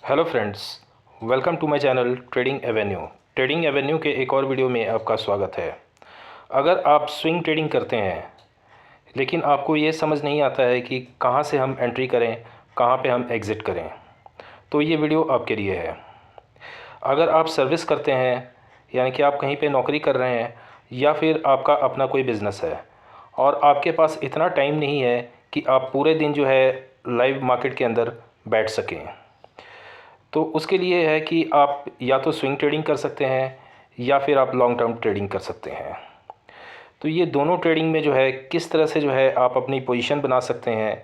Hello friends, welcome to my channel Trading Avenue के एक और वीडियो में आपका स्वागत है। अगर आप स्विंग ट्रेडिंग करते हैं लेकिन आपको ये समझ नहीं आता है कि कहाँ से हम एंट्री करें, कहाँ पे हम एग्ज़िट करें, तो ये वीडियो आपके लिए है। अगर आप सर्विस करते हैं यानी कि आप कहीं पे नौकरी कर रहे हैं या फिर आपका अपना कोई बिज़नेस है और आपके पास इतना टाइम नहीं है कि आप पूरे दिन जो है लाइव मार्केट के अंदर बैठ सकें, तो उसके लिए है कि आप या तो स्विंग ट्रेडिंग कर सकते हैं या फिर आप लॉन्ग टर्म ट्रेडिंग कर सकते हैं। तो ये दोनों ट्रेडिंग में जो है किस तरह से जो है आप अपनी पोजीशन बना सकते हैं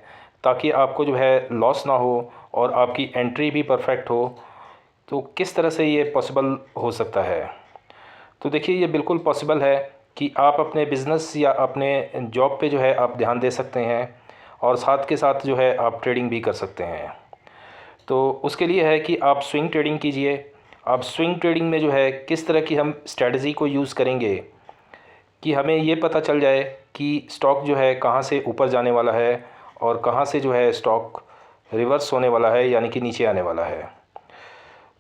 ताकि आपको जो है लॉस ना हो और आपकी एंट्री भी परफेक्ट हो, तो किस तरह से ये पॉसिबल हो सकता है। तो देखिए, ये बिल्कुल पॉसिबल है कि आप अपने बिज़नेस या अपने जॉब पे जो है आप ध्यान दे सकते हैं और साथ के साथ जो है आप ट्रेडिंग भी कर सकते हैं। तो उसके लिए है कि आप स्विंग ट्रेडिंग कीजिए। आप स्विंग ट्रेडिंग में जो है किस तरह की हम स्ट्रेटजी को यूज़ करेंगे कि हमें ये पता चल जाए कि स्टॉक जो है कहाँ से ऊपर जाने वाला है और कहाँ से जो है स्टॉक रिवर्स होने वाला है यानी कि नीचे आने वाला है।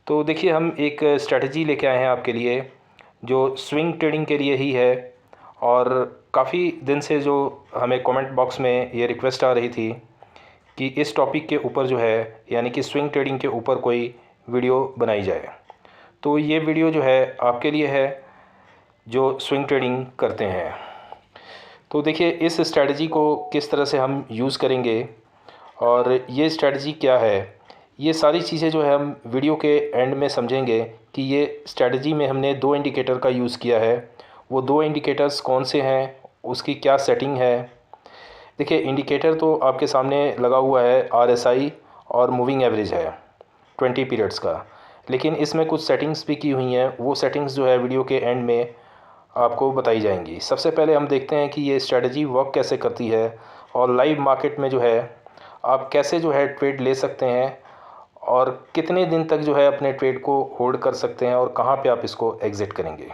तो देखिए, हम एक स्ट्रेटजी लेके आए हैं आपके लिए जो स्विंग ट्रेडिंग के लिए ही है। और काफ़ी दिन से जो हमें कमेंट बॉक्स में ये रिक्वेस्ट आ रही थी कि इस टॉपिक के ऊपर जो है यानी कि स्विंग ट्रेडिंग के ऊपर कोई वीडियो बनाई जाए। तो ये वीडियो जो है आपके लिए है जो स्विंग ट्रेडिंग करते हैं। तो देखिए, इस स्ट्रेटजी को किस तरह से हम यूज़ करेंगे और ये स्ट्रेटजी क्या है, ये सारी चीज़ें जो है हम वीडियो के एंड में समझेंगे कि ये स्ट्रेटजी में हमने दो इंडिकेटर का यूज़ किया है। वो दो इंडिकेटर्स कौन से हैं, उसकी क्या सेटिंग है। देखिए, इंडिकेटर तो आपके सामने लगा हुआ है, RSI और मूविंग एवरेज है 20 पीरियड्स का, लेकिन इसमें कुछ सेटिंग्स भी की हुई हैं। वो सेटिंग्स जो है वीडियो के एंड में आपको बताई जाएंगी। सबसे पहले हम देखते हैं कि ये स्ट्रेटजी वर्क कैसे करती है और लाइव मार्केट में जो है आप कैसे जो है ट्रेड ले सकते हैं और कितने दिन तक जो है अपने ट्रेड को होल्ड कर सकते हैं और कहाँ पे आप इसको एग्ज़िट करेंगे।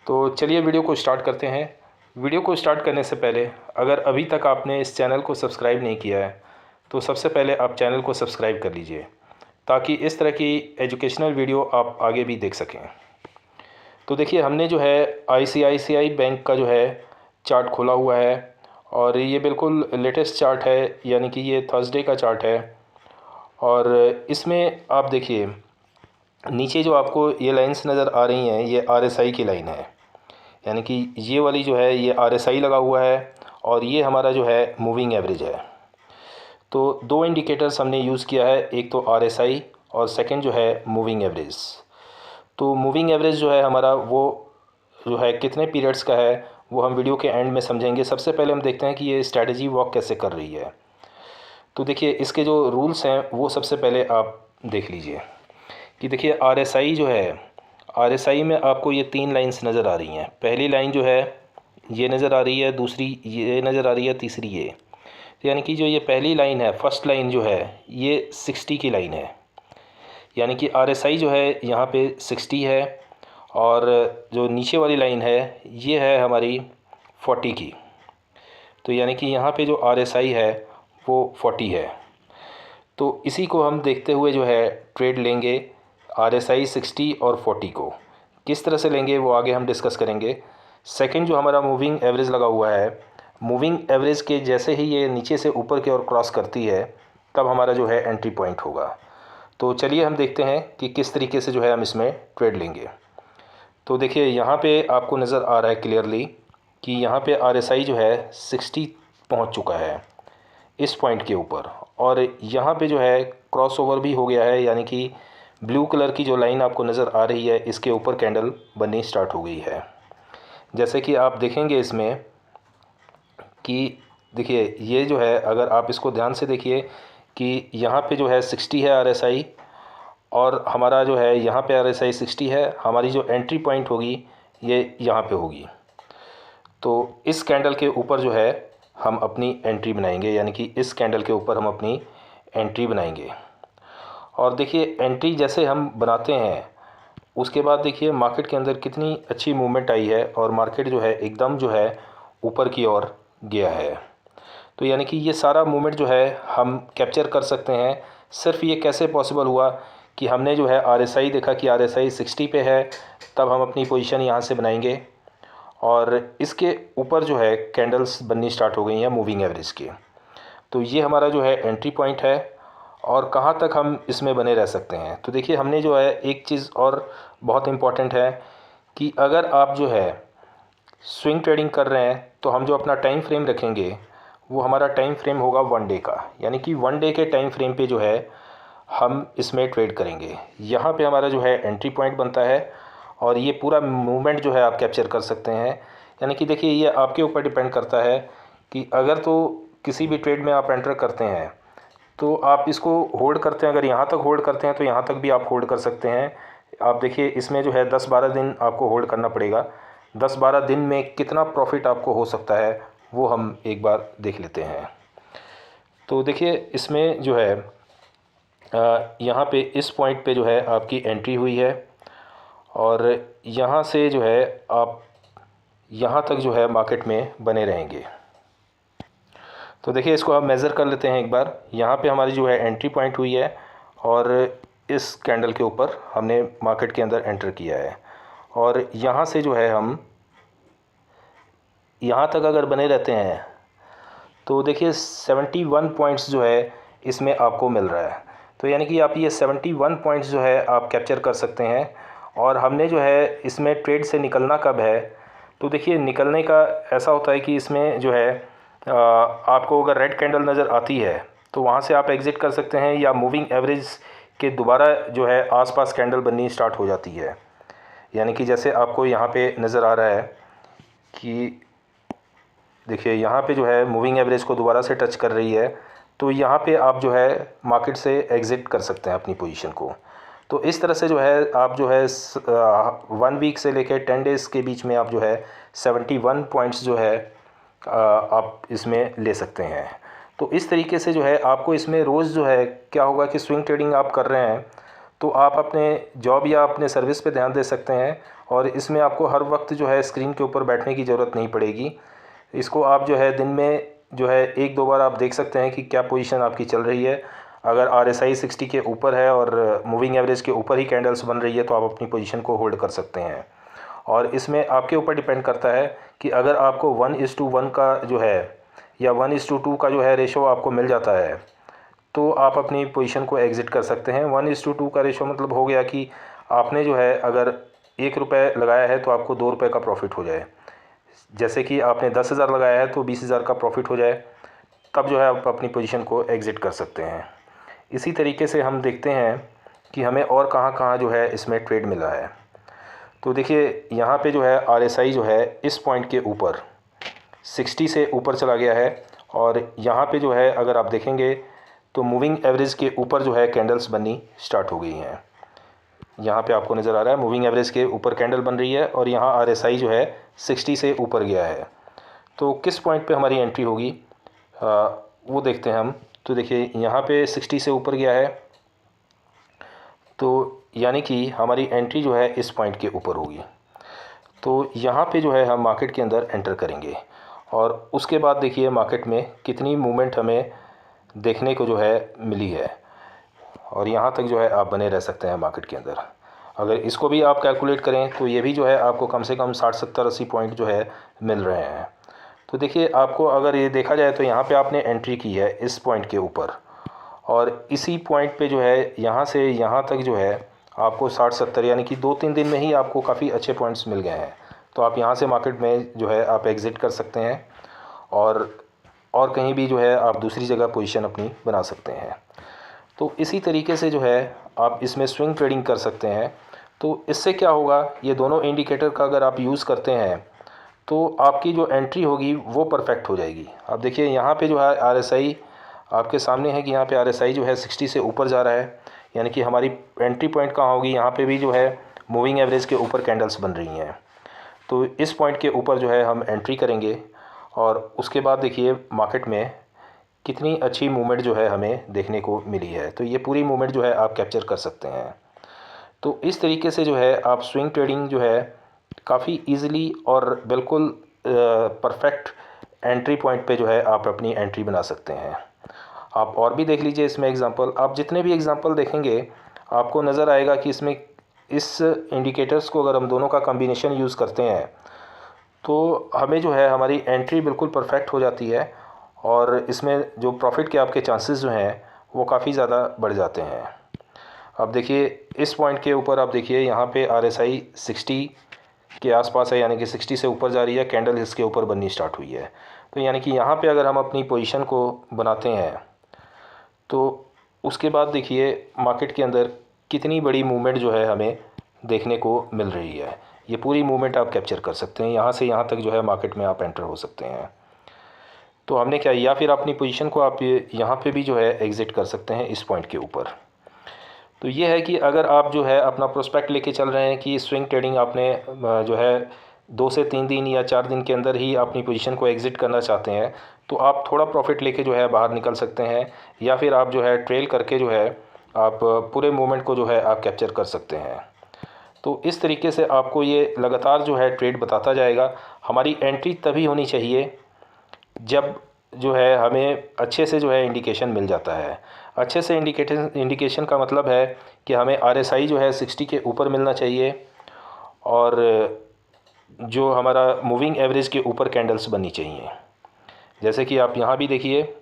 तो चलिए वीडियो को स्टार्ट करते हैं। वीडियो को स्टार्ट करने से पहले अगर अभी तक आपने इस चैनल को सब्सक्राइब नहीं किया है तो सबसे पहले आप चैनल को सब्सक्राइब कर लीजिए ताकि इस तरह की एजुकेशनल वीडियो आप आगे भी देख सकें। तो देखिए, हमने जो है ICICI बैंक का जो है चार्ट खोला हुआ है और ये बिल्कुल लेटेस्ट चार्ट है यानी कि ये थर्सडे का चार्ट है। और इसमें आप देखिए, नीचे जो आपको ये लाइंस नज़र आ रही हैं ये RSI की लाइन है, यानी कि ये वाली जो है ये RSI लगा हुआ है और ये हमारा जो है मूविंग एवरेज है। तो दो इंडिकेटर्स हमने यूज़ किया है, एक तो RSI और सेकंड जो है मूविंग एवरेज। तो मूविंग एवरेज जो है हमारा वो जो है कितने पीरियड्स का है वो हम वीडियो के एंड में समझेंगे। सबसे पहले हम देखते हैं कि ये स्ट्रेटजी वर्क कैसे कर रही है। तो देखिए, इसके जो रूल्स हैं वो सबसे पहले आप देख लीजिए कि देखिए RSI जो है, RSI में आपको ये तीन लाइंस नज़र आ रही हैं। पहली लाइन जो है ये नज़र आ रही है, दूसरी ये नज़र आ रही है, तीसरी ये। यानी कि जो ये पहली लाइन है, फर्स्ट लाइन जो है ये 60 की लाइन है, यानी कि RSI जो है यहाँ पे 60 है और जो नीचे वाली लाइन है ये है हमारी 40 की। तो यानी कि यहाँ पे जो RSI है वो 40 है। तो इसी को हम देखते हुए जो है ट्रेड लेंगे, RSI 60 और 40 को किस तरह से लेंगे वो आगे हम डिस्कस करेंगे। सेकंड जो हमारा मूविंग एवरेज लगा हुआ है, मूविंग एवरेज के जैसे ही ये नीचे से ऊपर की ओर क्रॉस करती है तब हमारा जो है एंट्री पॉइंट होगा। तो चलिए हम देखते हैं कि किस तरीके से जो है हम इसमें ट्रेड लेंगे। तो देखिए, यहाँ पे आपको नज़र आ रहा है क्लियरली कि यहाँ पे RSI जो है 60 पहुँच चुका है इस पॉइंट के ऊपर और यहाँ पे जो है क्रॉस ओवर भी हो गया है, यानी कि ब्लू कलर की जो लाइन आपको नज़र आ रही है इसके ऊपर कैंडल बननी स्टार्ट हो गई है। जैसे कि आप देखेंगे इसमें कि देखिए ये जो है, अगर आप इसको ध्यान से देखिए कि यहाँ पे जो है 60 है RSI और हमारा जो है यहाँ पे RSI 60 है, हमारी जो एंट्री पॉइंट होगी ये यहाँ पे होगी। तो इस कैंडल के ऊपर जो है हम अपनी एंट्री बनाएंगे, यानी कि इस कैंडल के ऊपर हम अपनी एंट्री बनाएंगे। और देखिए, एंट्री जैसे हम बनाते हैं उसके बाद देखिए मार्केट के अंदर कितनी अच्छी मूवमेंट आई है और मार्केट जो है एकदम जो है ऊपर की ओर गया है। तो यानी कि ये सारा मूवमेंट जो है हम कैप्चर कर सकते हैं सिर्फ ये कैसे पॉसिबल हुआ कि हमने जो है RSI देखा कि RSI 60 पे है, तब हम अपनी पोजीशन यहाँ से बनाएंगे और इसके ऊपर जो है कैंडल्स बननी स्टार्ट हो गई हैं मूविंग एवरेज की। तो ये हमारा जो है एंट्री पॉइंट है और कहाँ तक हम इसमें बने रह सकते हैं। तो देखिए हमने जो है एक चीज़ और बहुत इम्पॉर्टेंट है कि अगर आप जो है स्विंग ट्रेडिंग कर रहे हैं तो हम जो अपना टाइम फ्रेम रखेंगे वो हमारा टाइम फ्रेम होगा 1 डे का, यानी कि 1 डे के टाइम फ्रेम पे जो है हम इसमें ट्रेड करेंगे। यहाँ पे हमारा जो है एंट्री पॉइंट बनता है और ये पूरा मूवमेंट जो है आप कैप्चर कर सकते हैं। यानी कि देखिए ये आपके ऊपर डिपेंड करता है कि अगर तो किसी भी ट्रेड में आप एंटर करते हैं तो आप इसको होल्ड करते हैं, अगर यहाँ तक होल्ड करते हैं तो यहाँ तक भी आप होल्ड कर सकते हैं। आप देखिए इसमें जो है 10-12 दिन आपको होल्ड करना पड़ेगा। 10-12 दिन में कितना प्रॉफिट आपको हो सकता है वो हम एक बार देख लेते हैं। तो देखिए इसमें जो है यहाँ पे इस पॉइंट पे जो है आपकी एंट्री हुई है और यहाँ से जो है आप यहाँ तक जो है मार्केट में बने रहेंगे। तो देखिए इसको हम मेज़र कर लेते हैं एक बार। यहाँ पे हमारी जो है एंट्री पॉइंट हुई है और इस कैंडल के ऊपर हमने मार्केट के अंदर एंटर किया है और यहाँ से जो है हम यहाँ तक अगर बने रहते हैं तो देखिए 71 पॉइंट्स जो है इसमें आपको मिल रहा है। तो यानी कि आप ये 71 पॉइंट्स जो है आप कैप्चर कर सकते हैं। और हमने जो है इसमें ट्रेड से निकलना कब है, तो देखिए निकलने का ऐसा होता है कि इसमें जो है आपको अगर रेड कैंडल नज़र आती है तो वहाँ से आप एग्ज़िट कर सकते हैं, या मूविंग एवरेज के दोबारा जो है आसपास कैंडल बननी स्टार्ट हो जाती है। यानी कि जैसे आपको यहाँ पे नज़र आ रहा है कि देखिए यहाँ पे जो है मूविंग एवरेज को दोबारा से टच कर रही है, तो यहाँ पे आप जो है मार्केट से एग्ज़िट कर सकते हैं अपनी पोजीशन को। तो इस तरह से जो है आप जो है 1 वीक से लेकर 10 डेज़ के बीच में आप जो है 71 पॉइंट्स जो है आप इसमें ले सकते हैं। तो इस तरीके से जो है आपको इसमें रोज़ जो है क्या होगा कि स्विंग ट्रेडिंग आप कर रहे हैं तो आप अपने जॉब या अपने सर्विस पे ध्यान दे सकते हैं और इसमें आपको हर वक्त जो है स्क्रीन के ऊपर बैठने की ज़रूरत नहीं पड़ेगी। इसको आप जो है दिन में जो है 1-2 बार आप देख सकते हैं कि क्या पोजीशन आपकी चल रही है। अगर RSI 60 के ऊपर है और मूविंग एवरेज के ऊपर ही कैंडल्स बन रही है तो आप अपनी पोजीशन को होल्ड कर सकते हैं। और इसमें आपके ऊपर डिपेंड करता है कि अगर आपको 1:1 का जो है या 1:2 का जो है रेशो आपको मिल जाता है तो आप अपनी पोजीशन को एग्ज़िट कर सकते हैं। 1:2 का रेशो मतलब हो गया कि आपने जो है अगर 1 रुपये लगाया है तो आपको 2 रुपये का प्रॉफिट हो जाए। जैसे कि आपने 10,000 लगाया है तो 20,000 का प्रॉफिट हो जाए, तब जो है आप अपनी पोजीशन को एग्ज़िट कर सकते हैं। इसी तरीके से हम देखते हैं कि हमें और कहाँ जो है इसमें ट्रेड मिला है। तो देखिए यहाँ पे जो है RSI जो है इस पॉइंट के ऊपर 60 से ऊपर चला गया है और यहाँ पे जो है अगर आप देखेंगे तो मूविंग एवरेज के ऊपर जो है कैंडल्स बननी स्टार्ट हो गई हैं। यहाँ पे आपको नज़र आ रहा है मूविंग एवरेज के ऊपर कैंडल बन रही है और यहाँ RSI जो है 60 से ऊपर गया है। तो किस पॉइंट पे हमारी एंट्री होगी वो देखते हैं हम। तो देखिए यहाँ पे 60 से ऊपर गया है, तो यानी कि हमारी एंट्री जो है इस पॉइंट के ऊपर होगी। तो यहाँ पे जो है हम मार्केट के अंदर एंटर करेंगे और उसके बाद देखिए मार्केट में कितनी मूवमेंट हमें देखने को जो है मिली है और यहाँ तक जो है आप बने रह सकते हैं मार्केट के अंदर। अगर इसको भी आप कैलकुलेट करें तो ये भी जो है आपको कम से कम 60, 70, 80 पॉइंट जो है मिल रहे हैं। तो देखिए आपको अगर ये देखा जाए तो यहाँ पे आपने एंट्री की है इस पॉइंट के ऊपर और इसी पॉइंट पे जो है यहाँ से यहाँ तक जो है आपको 60-70 यानी कि 2-3 दिन में ही आपको काफ़ी अच्छे पॉइंट्स मिल गए हैं। तो आप यहाँ से मार्केट में जो है आप एग्ज़िट कर सकते हैं और कहीं भी जो है आप दूसरी जगह पोजीशन अपनी बना सकते हैं। तो इसी तरीके से जो है आप इसमें स्विंग ट्रेडिंग कर सकते हैं। तो इससे क्या होगा, ये दोनों इंडिकेटर का अगर आप यूज़ करते हैं तो आपकी जो एंट्री होगी वो परफेक्ट हो जाएगी। अब देखिए यहाँ पे जो है RSI आपके सामने है कि यहाँ पे RSI जो है 60 से ऊपर जा रहा है, यानी कि हमारी एंट्री पॉइंट कहाँ होगी, यहाँ पे भी जो है मूविंग एवरेज के ऊपर कैंडल्स बन रही हैं। तो इस पॉइंट के ऊपर जो है हम एंट्री करेंगे और उसके बाद देखिए मार्केट में कितनी अच्छी मूवमेंट जो है हमें देखने को मिली है। तो ये पूरी मूवमेंट जो है आप कैप्चर कर सकते हैं। तो इस तरीके से जो है आप स्विंग ट्रेडिंग जो है काफ़ी ईज़िली और बिल्कुल परफेक्ट एंट्री पॉइंट पे जो है आप अपनी एंट्री बना सकते हैं। आप और भी देख लीजिए इसमें एग्ज़ाम्पल। आप जितने भी एग्ज़ाम्पल देखेंगे आपको नज़र आएगा कि इसमें इस इंडिकेटर्स को अगर हम दोनों का कॉम्बिनेशन यूज़ करते हैं तो हमें जो है हमारी एंट्री बिल्कुल परफेक्ट हो जाती है और इसमें जो प्रॉफिट के आपके चांसेस जो हैं वो काफ़ी ज़्यादा बढ़ जाते हैं। अब देखिए इस पॉइंट के ऊपर आप देखिए यहाँ पे RSI 60 के आसपास है, यानी कि 60 से ऊपर जा रही है, कैंडल इसके ऊपर बननी स्टार्ट हुई है। तो यानी कि यहाँ पे अगर हम अपनी पोजीशन को बनाते हैं तो उसके बाद देखिए मार्केट के अंदर कितनी बड़ी मूवमेंट जो है हमें देखने को मिल रही है। ये पूरी मूवमेंट आप कैप्चर कर सकते हैं, यहाँ से यहाँ तक जो है मार्केट में आप एंटर हो सकते हैं। तो हमने क्या, या फिर अपनी पोजीशन को आप यहाँ पे भी जो है एग्ज़िट कर सकते हैं इस पॉइंट के ऊपर। तो ये है कि अगर आप जो है अपना प्रोस्पेक्ट लेके चल रहे हैं कि स्विंग ट्रेडिंग आपने जो है 2 से 3 दिन या 4 दिन के अंदर ही अपनी पोजीशन को एग्ज़िट करना चाहते हैं तो आप थोड़ा प्रॉफिट लेके जो है बाहर निकल सकते हैं, या फिर आप जो है ट्रेल करके जो है आप पूरे मूवमेंट को जो है आप कैप्चर कर सकते हैं। तो इस तरीके से आपको ये लगातार जो है ट्रेड बताता जाएगा। हमारी एंट्री तभी होनी चाहिए जब जो है हमें अच्छे से जो है इंडिकेशन मिल जाता है। अच्छे से इंडिकेशन का मतलब है कि हमें RSI जो है 60 के ऊपर मिलना चाहिए और जो हमारा मूविंग एवरेज के ऊपर कैंडल्स बननी चाहिए। जैसे कि आप यहाँ भी देखिए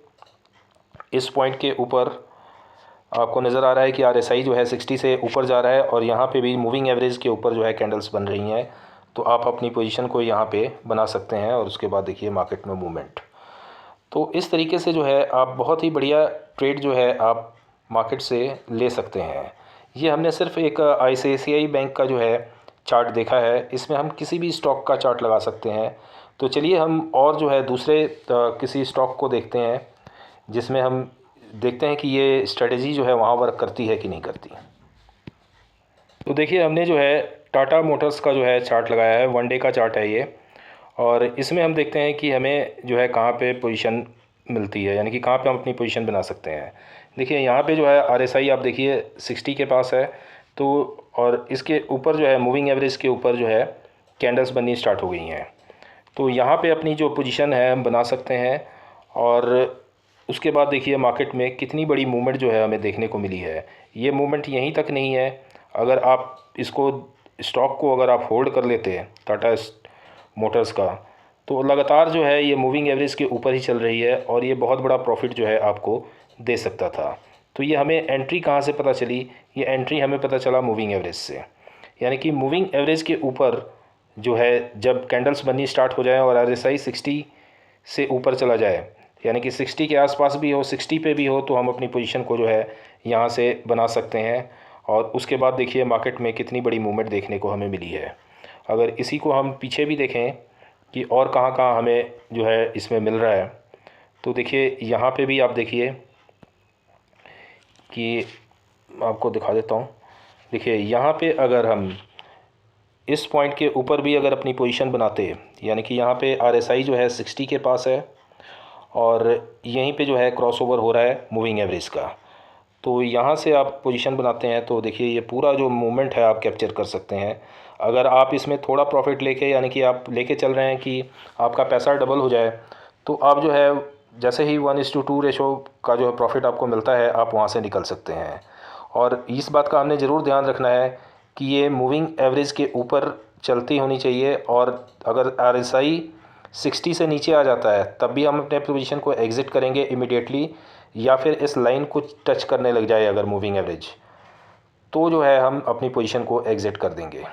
इस पॉइंट के ऊपर आपको नज़र आ रहा है कि RSI जो है 60 से ऊपर जा रहा है और यहाँ पे भी मूविंग एवरेज के ऊपर जो है कैंडल्स बन रही हैं। तो आप अपनी पोजीशन को यहाँ पे बना सकते हैं और उसके बाद देखिए मार्केट में मूवमेंट। तो इस तरीके से जो है आप बहुत ही बढ़िया ट्रेड जो है आप मार्केट से ले सकते हैं। ये हमने सिर्फ एक ICICI बैंक का जो है चार्ट देखा है, इसमें हम किसी भी स्टॉक का चार्ट लगा सकते हैं। तो चलिए हम और जो है दूसरे किसी स्टॉक को देखते हैं जिसमें हम देखते हैं कि ये स्ट्रेटजी जो है वहाँ वर्क करती है कि नहीं करती। तो देखिए हमने जो है टाटा मोटर्स का जो है चार्ट लगाया है, 1 डे का चार्ट है ये, और इसमें हम देखते हैं कि हमें जो है कहाँ पे पोजीशन मिलती है, यानी कि कहाँ पे हम अपनी पोजीशन बना सकते हैं। देखिए यहाँ पे जो है RSI आप देखिए 60 के पास है, तो और इसके ऊपर जो है मूविंग एवरेज के ऊपर जो है कैंडल्स बननी स्टार्ट हो गई हैं। तो यहाँ पे अपनी जो पोजीशन है हम बना सकते हैं और उसके बाद देखिए मार्केट में कितनी बड़ी मूवमेंट जो है हमें देखने को मिली है। ये मूवमेंट यहीं तक नहीं है, अगर आप इसको स्टॉक को अगर आप होल्ड कर लेते हैं टाटा मोटर्स का, तो लगातार जो है ये मूविंग एवरेज के ऊपर ही चल रही है और ये बहुत बड़ा प्रॉफिट जो है आपको दे सकता था। तो ये हमें एंट्री कहाँ से पता चली, ये एंट्री हमें पता चला मूविंग एवरेज से। यानी कि मूविंग एवरेज के ऊपर जो है जब कैंडल्स बननी स्टार्ट हो जाए और RSI 60 से ऊपर चला जाए, यानी कि 60 के आसपास भी हो, 60 पे भी हो, तो हम अपनी पोजीशन को जो है यहाँ से बना सकते हैं। और उसके बाद देखिए मार्केट में कितनी बड़ी मूवमेंट देखने को हमें मिली है। अगर इसी को हम पीछे भी देखें कि और कहाँ कहाँ हमें जो है इसमें मिल रहा है, तो देखिए यहाँ पे भी आप देखिए कि आपको दिखा देता हूँ। देखिए यहाँ पे अगर हम इस पॉइंट के ऊपर भी अगर अपनी पोजीशन बनाते, यानी कि यहाँ पे RSI जो है 60 के पास है और यहीं पे जो है क्रॉसओवर हो रहा है मूविंग एवरेज का, तो यहाँ से आप पोजीशन बनाते हैं तो देखिए ये पूरा जो मूवमेंट है आप कैप्चर कर सकते हैं। अगर आप इसमें थोड़ा प्रॉफिट लेके, यानी कि आप लेके चल रहे हैं कि आपका पैसा डबल हो जाए, तो आप जो है जैसे ही 1:2 रेशो का जो है प्रॉफिट आपको मिलता है आप वहाँ से निकल सकते हैं। और इस बात का हमने ज़रूर ध्यान रखना है कि ये मूविंग एवरेज के ऊपर चलती होनी चाहिए, और अगर RSI 60 से नीचे आ जाता है तब भी हम अपने पोजीशन को एग्ज़िट करेंगे इमीडिएटली, या फिर इस लाइन को टच करने लग जाए अगर मूविंग एवरेज, तो जो है हम अपनी पोजीशन को एग्ज़िट कर देंगे।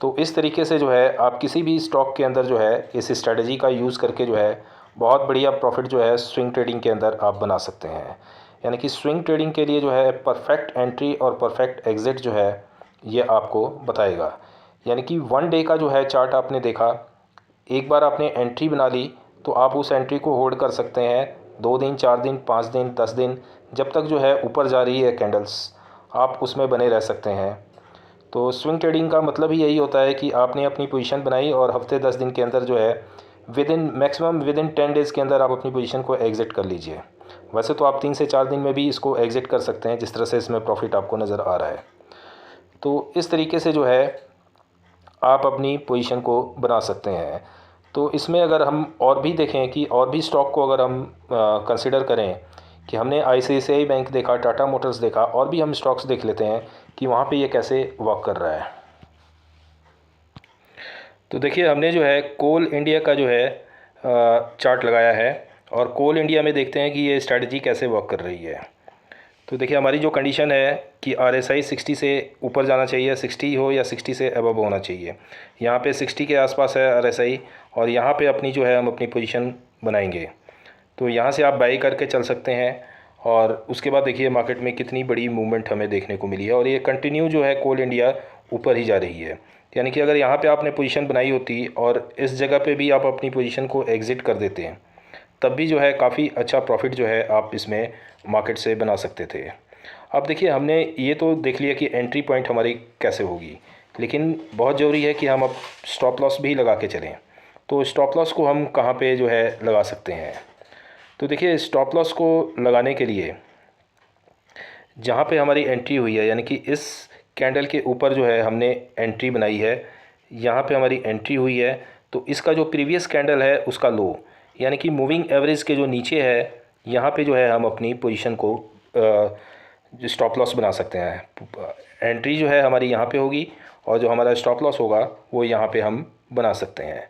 तो इस तरीके से जो है आप किसी भी स्टॉक के अंदर जो है इस स्ट्रेटजी का यूज़ करके जो है बहुत बढ़िया प्रॉफिट जो है स्विंग ट्रेडिंग के अंदर आप बना सकते हैं। यानी कि स्विंग ट्रेडिंग के लिए जो है परफेक्ट एंट्री और परफेक्ट एग्ज़िट जो है ये आपको बताएगा। यानी कि 1 डे का जो है चार्ट आपने देखा, एक बार आपने एंट्री बना ली तो आप उस एंट्री को होल्ड कर सकते हैं 2 दिन, 4 दिन, 5 दिन, 10 दिन, जब तक जो है ऊपर जा रही है कैंडल्स आप उसमें बने रह सकते हैं। तो स्विंग ट्रेडिंग का मतलब ही यही होता है कि आपने अपनी पोजीशन बनाई और हफ्ते 10 दिन के अंदर जो है मैक्सिमम विद इन 10 डेज़ के अंदर आप अपनी पोजीशन को एग्ज़िट कर लीजिए। वैसे तो आप 3 से 4 दिन में भी इसको एग्ज़िट कर सकते हैं, जिस तरह से इसमें प्रॉफिट आपको नज़र आ रहा है। तो इस तरीके से जो है आप अपनी पोजीशन को बना सकते हैं। तो इसमें अगर हम और भी देखें कि और भी स्टॉक को अगर हम कंसिडर करें कि हमने ICICI बैंक देखा, टाटा मोटर्स देखा, और भी हम स्टॉक्स देख लेते हैं कि वहाँ पे ये कैसे वर्क कर रहा है। तो देखिए हमने जो है कोल इंडिया का जो है चार्ट लगाया है, और कोल इंडिया में देखते हैं कि ये स्ट्रैटेजी कैसे वर्क कर रही है। तो देखिए हमारी जो कंडीशन है कि RSI 60 से ऊपर जाना चाहिए, 60 हो या 60 से अबव होना चाहिए। यहाँ पे 60 के आसपास है RSI, और यहाँ पे अपनी जो है हम अपनी पोजीशन बनाएंगे। तो यहाँ से आप बाई करके चल सकते हैं, और उसके बाद देखिए मार्केट में कितनी बड़ी मूवमेंट हमें देखने को मिली है, और ये कंटिन्यू जो है कोल इंडिया ऊपर ही जा रही है। यानी कि अगर यहाँ पे आपने पोजीशन बनाई होती और इस जगह पे भी आप अपनी पोजीशन को एग्ज़िट कर देते हैं, तब भी जो है काफ़ी अच्छा प्रॉफिट जो है आप इसमें मार्केट से बना सकते थे। अब देखिए हमने ये तो देख लिया कि एंट्री पॉइंट हमारी कैसे होगी, लेकिन बहुत ज़रूरी है कि हम अब स्टॉप लॉस भी लगा के चलें। तो स्टॉप लॉस को हम कहाँ पे जो है लगा सकते हैं? तो देखिए स्टॉप लॉस को लगाने के लिए जहाँ पे हमारी एंट्री हुई है, यानी कि इस कैंडल के ऊपर जो है हमने एंट्री बनाई है, यहाँ पे हमारी एंट्री हुई है, तो इसका जो प्रीवियस कैंडल है उसका लो, यानी कि मूविंग एवरेज के जो नीचे है, यहाँ पे जो है हम अपनी पोजीशन को स्टॉप लॉस बना सकते हैं। एंट्री जो है हमारी यहाँ पे होगी, और जो हमारा स्टॉप लॉस होगा वो यहाँ पे हम बना सकते हैं।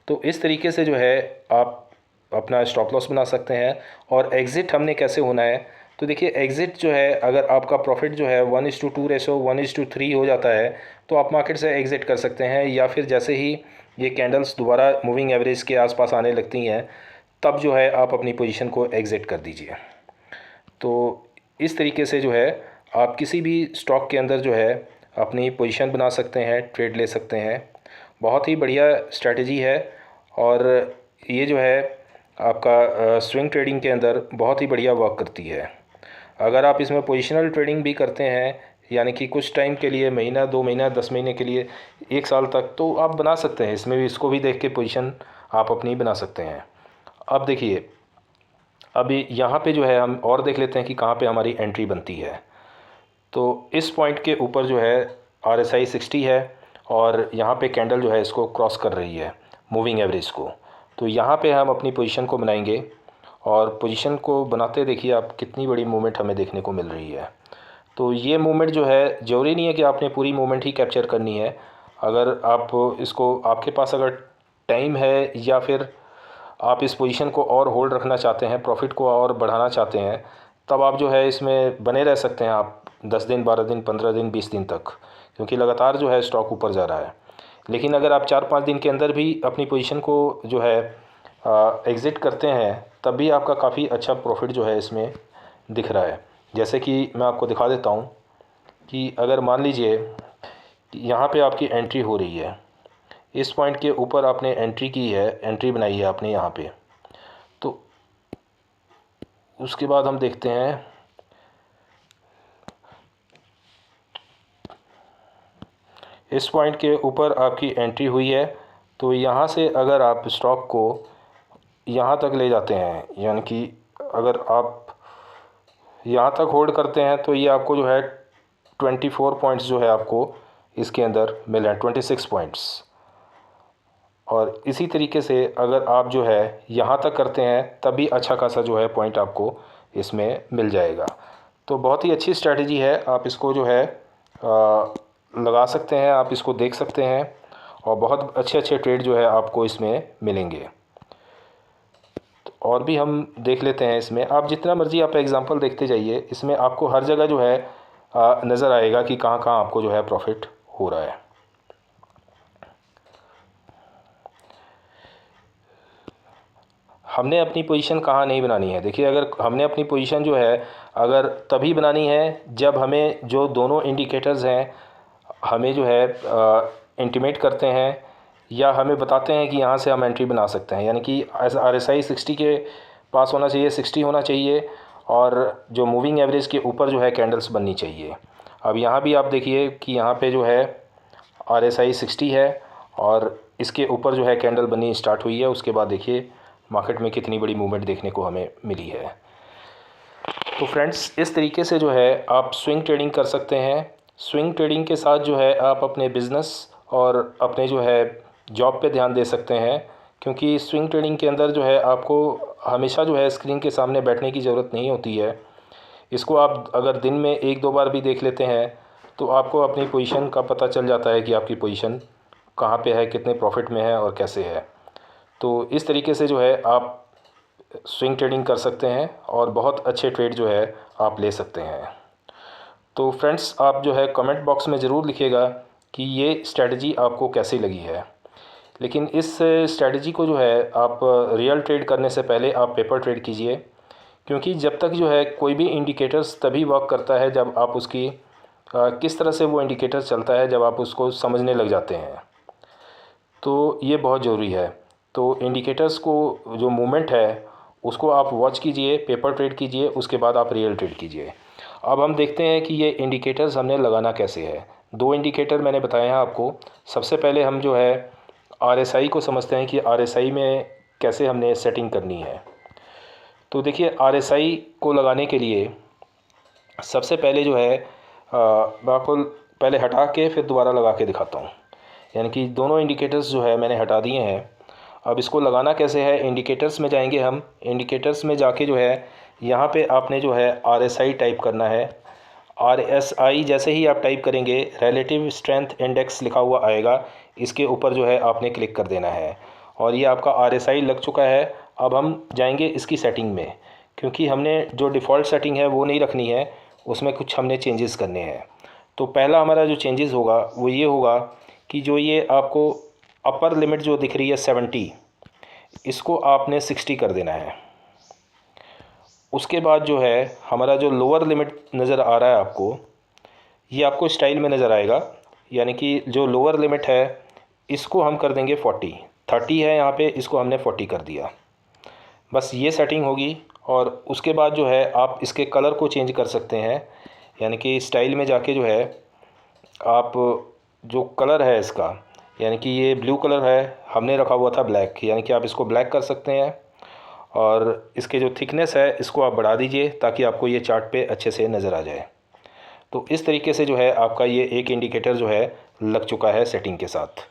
तो इस तरीके से जो है आप अपना स्टॉप लॉस बना सकते हैं। और एग्ज़िट हमने कैसे होना है? तो देखिए एग्ज़िट जो है, अगर आपका प्रॉफिट जो है 1:2 रेशो 1:3 हो जाता है, तो आप मार्केट से एग्ज़िट कर सकते हैं, या फिर जैसे ही ये कैंडल्स दोबारा मूविंग एवरेज के आसपास आने लगती हैं, तब जो है आप अपनी पोजीशन को एग्ज़िट कर दीजिए। तो इस तरीके से जो है आप किसी भी स्टॉक के अंदर जो है अपनी पोजीशन बना सकते हैं, ट्रेड ले सकते हैं। बहुत ही बढ़िया स्ट्रैटेजी है, और ये जो है आपका स्विंग ट्रेडिंग के अंदर बहुत ही बढ़िया वर्क करती है। अगर आप इसमें पोजिशनल ट्रेडिंग भी करते हैं, यानी कि कुछ टाइम के लिए, महीना 2 महीना 10 महीने के लिए, 1 साल तक, तो आप बना सकते हैं इसमें भी। इसको भी देख के पोजीशन आप अपनी बना सकते हैं। अब देखिए अभी यहाँ पे जो है हम और देख लेते हैं कि कहाँ पे हमारी एंट्री बनती है। तो इस पॉइंट के ऊपर जो है RSI 60 है, और यहाँ पे कैंडल जो है इसको क्रॉस कर रही है मूविंग एवरेज को। तो यहाँ पे हम अपनी पोजीशन को बनाएंगे, और पोजीशन को बनाते देखिए आप कितनी बड़ी मूवमेंट हमें देखने को मिल रही है। तो ये मूवमेंट जो है, ज़रूरी नहीं है कि आपने पूरी मूवमेंट ही कैप्चर करनी है। अगर आप इसको, आपके पास अगर टाइम है, या फिर आप इस पोजीशन को और होल्ड रखना चाहते हैं, प्रॉफिट को और बढ़ाना चाहते हैं, तब आप जो है इसमें बने रह सकते हैं आप 10 दिन, 12 दिन, 15 दिन, 20 दिन तक, क्योंकि लगातार जो है स्टॉक ऊपर जा रहा है। लेकिन अगर आप 4-5 दिन के अंदर भी अपनी पोजीशन को जो है एग्ज़िट करते हैं, तब भी आपका काफ़ी अच्छा प्रॉफिट जो है इसमें दिख रहा है। जैसे कि मैं आपको दिखा देता हूँ कि अगर मान लीजिए कि यहाँ पे आपकी एंट्री हो रही है, इस पॉइंट के ऊपर आपने एंट्री की है, एंट्री बनाई है आपने यहाँ पे, तो उसके बाद हम देखते हैं इस पॉइंट के ऊपर आपकी एंट्री हुई है। तो यहाँ से अगर आप स्टॉक को यहाँ तक ले जाते हैं, यानी कि अगर आप यहाँ तक होल्ड करते हैं, तो ये आपको जो है 24 पॉइंट्स जो है आपको इसके अंदर मिल रहे हैं, 26 पॉइंट्स। और इसी तरीके से अगर आप जो है यहाँ तक करते हैं, तभी अच्छा खासा जो है पॉइंट आपको इसमें मिल जाएगा। तो बहुत ही अच्छी स्ट्रैटेजी है, आप इसको जो है लगा सकते हैं, आप इसको देख सकते हैं, और बहुत अच्छे अच्छे ट्रेड जो है आपको इसमें मिलेंगे। तो और भी हम देख लेते हैं इसमें, आप जितना मर्ज़ी आप एग्जांपल देखते जाइए, इसमें आपको हर जगह जो है नज़र आएगा कि कहाँ कहाँ आपको जो है प्रॉफिट हो रहा है। हमने अपनी पोजीशन कहाँ नहीं बनानी है? देखिए अगर हमने अपनी पोजीशन जो है अगर तभी बनानी है जब हमें जो दोनों इंडिकेटर्स हैं हमें जो है इंटीमेट करते हैं, या हमें बताते हैं कि यहाँ से हम एंट्री बना सकते हैं। यानी कि RSI 60 के पास होना चाहिए, 60 होना चाहिए, और जो मूविंग एवरेज के ऊपर जो है कैंडल्स बननी चाहिए। अब यहाँ भी आप देखिए कि यहाँ पे जो है RSI 60 है, और इसके ऊपर जो है कैंडल बननी स्टार्ट हुई है। उसके बाद देखिए मार्केट में कितनी बड़ी मूवमेंट देखने को हमें मिली है। तो फ्रेंड्स, इस तरीके से जो है आप स्विंग ट्रेडिंग कर सकते हैं। स्विंग ट्रेडिंग के साथ जो है आप अपने बिज़नेस और अपने जो है जॉब पे ध्यान दे सकते हैं, क्योंकि स्विंग ट्रेडिंग के अंदर जो है आपको हमेशा जो है स्क्रीन के सामने बैठने की ज़रूरत नहीं होती है। इसको आप अगर दिन में 1-2 बार भी देख लेते हैं तो आपको अपनी पोजीशन का पता चल जाता है कि आपकी पोजीशन कहाँ पे है, कितने प्रॉफिट में है और कैसे है। तो इस तरीके से जो है आप स्विंग ट्रेडिंग कर सकते हैं और बहुत अच्छे ट्रेड जो है आप ले सकते हैं। तो फ्रेंड्स, आप जो है कमेंट बॉक्स में ज़रूर लिखिएगा कि ये स्ट्रेटजी आपको कैसी लगी है। लेकिन इस स्ट्रेटजी को जो है आप रियल ट्रेड करने से पहले आप पेपर ट्रेड कीजिए, क्योंकि जब तक जो है कोई भी इंडिकेटर्स तभी वर्क करता है जब आप उसकी किस तरह से वो इंडिकेटर चलता है, जब आप उसको समझने लग जाते हैं। तो ये बहुत ज़रूरी है। तो इंडिकेटर्स को जो मूवमेंट है उसको आप वॉच कीजिए, पेपर ट्रेड कीजिए, उसके बाद आप रियल ट्रेड कीजिए। अब हम देखते हैं कि ये इंडिकेटर्स हमने लगाना कैसे है। 2 इंडिकेटर मैंने बताए हैं आपको। सबसे पहले हम जो है RSI को समझते हैं कि RSI में कैसे हमने सेटिंग करनी है। तो देखिए, RSI को लगाने के लिए सबसे पहले जो है मैं आपको पहले हटा के फिर दोबारा लगा के दिखाता हूँ। यानी कि दोनों इंडिकेटर्स जो है मैंने हटा दिए हैं। अब इसको लगाना कैसे है, इंडिकेटर्स में जाएंगे हम। इंडिकेटर्स में जाके जो है यहाँ पे आपने जो है RSI टाइप करना है। RSI जैसे ही आप टाइप करेंगे रिलेटिव स्ट्रेंथ इंडेक्स लिखा हुआ आएगा, इसके ऊपर जो है आपने क्लिक कर देना है और ये आपका RSI लग चुका है। अब हम जाएंगे इसकी सेटिंग में, क्योंकि हमने जो डिफ़ॉल्ट सेटिंग है वो नहीं रखनी है, उसमें कुछ हमने चेंजेस करने हैं। तो पहला हमारा जो चेंजेस होगा वो ये होगा कि जो ये आपको अपर लिमिट जो दिख रही है 70, इसको आपने 60 कर देना है। उसके बाद जो है हमारा जो लोअर लिमिट नज़र आ रहा है आपको, ये आपको स्टाइल में नज़र आएगा। यानी कि जो लोअर लिमिट है इसको हम कर देंगे 40। 30 है यहाँ पे, इसको हमने 40 कर दिया। बस ये सेटिंग होगी। और उसके बाद जो है आप इसके कलर को चेंज कर सकते हैं। यानी कि स्टाइल में जाके जो है आप जो कलर है इसका, यानी कि ये ब्लू कलर है, हमने रखा हुआ था ब्लैक, यानी कि आप इसको ब्लैक कर सकते हैं। और इसके जो थिकनेस है इसको आप बढ़ा दीजिए ताकि आपको ये चार्ट पे अच्छे से नज़र आ जाए। तो इस तरीके से जो है आपका ये एक इंडिकेटर जो है लग चुका है सेटिंग के साथ।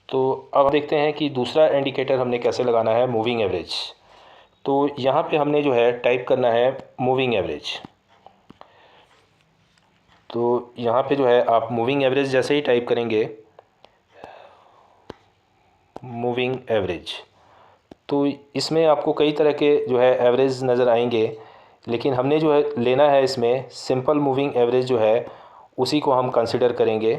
तो अब देखते हैं कि दूसरा इंडिकेटर हमने कैसे लगाना है, मूविंग एवरेज। तो यहाँ पे हमने जो है टाइप करना है मूविंग एवरेज। तो यहाँ पे जो है आप मूविंग एवरेज जैसे ही टाइप करेंगे, मूविंग एवरेज, तो इसमें आपको कई तरह के जो है एवरेज नज़र आएंगे, लेकिन हमने जो है लेना है इसमें सिंपल मूविंग एवरेज जो है उसी को हम कंसिडर करेंगे।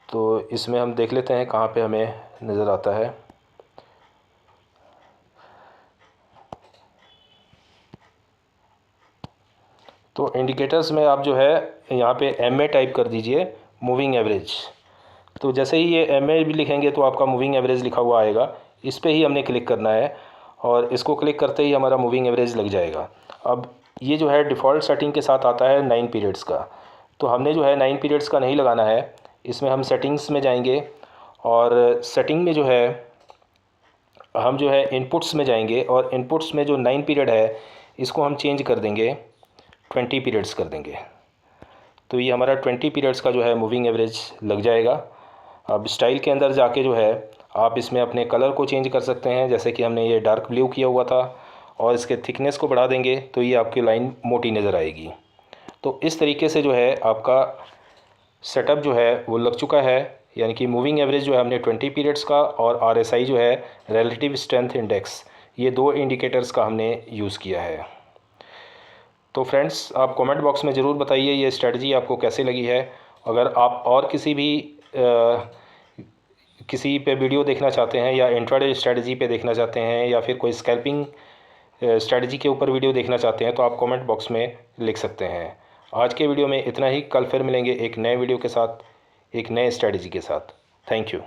तो इसमें हम देख लेते हैं कहाँ पे हमें नज़र आता है। तो इंडिकेटर्स में आप जो है यहाँ पे MA टाइप कर दीजिए, मूविंग एवरेज। तो जैसे ही ये MA भी लिखेंगे तो आपका मूविंग एवरेज लिखा हुआ आएगा, इस पर ही हमने क्लिक करना है और इसको क्लिक करते ही हमारा मूविंग एवरेज लग जाएगा। अब ये जो है डिफ़ॉल्ट सेटिंग के साथ आता है 9 पीरियड्स का। तो हमने जो है 9 पीरियड्स का नहीं लगाना है। इसमें हम सेटिंग्स में जाएंगे और सेटिंग में जो है हम जो है इनपुट्स में जाएंगे और इनपुट्स में जो 9 पीरियड है इसको हम चेंज कर देंगे, 20 पीरियड्स कर देंगे। तो ये हमारा 20 पीरियड्स का जो है मूविंग एवरेज लग जाएगा। अब स्टाइल के अंदर जाके जो है आप इसमें अपने कलर को चेंज कर सकते हैं, जैसे कि हमने ये डार्क ब्लू किया हुआ था, और इसके थिकनेस को बढ़ा देंगे तो ये आपकी लाइन मोटी नज़र आएगी। तो इस तरीके से जो है आपका सेटअप जो है वो लग चुका है। यानी कि मूविंग एवरेज जो है हमने 20 पीरियड्स का और RSI जो है रिलेटिव स्ट्रेंथ इंडेक्स, ये 2 इंडिकेटर्स का हमने यूज़ किया है। तो फ्रेंड्स, आप कमेंट बॉक्स में ज़रूर बताइए ये स्ट्रेटजी आपको कैसे लगी है। अगर आप और किसी पे वीडियो देखना चाहते हैं या इंट्राडे स्ट्रेटजी पे देखना चाहते हैं या फिर कोई स्कैल्पिंग स्ट्रेटजी के ऊपर वीडियो देखना चाहते हैं तो आप कमेंट बॉक्स में लिख सकते हैं। आज के वीडियो में इतना ही। कल फिर मिलेंगे एक नए वीडियो के साथ, एक नए स्ट्रेटजी के साथ। Thank you.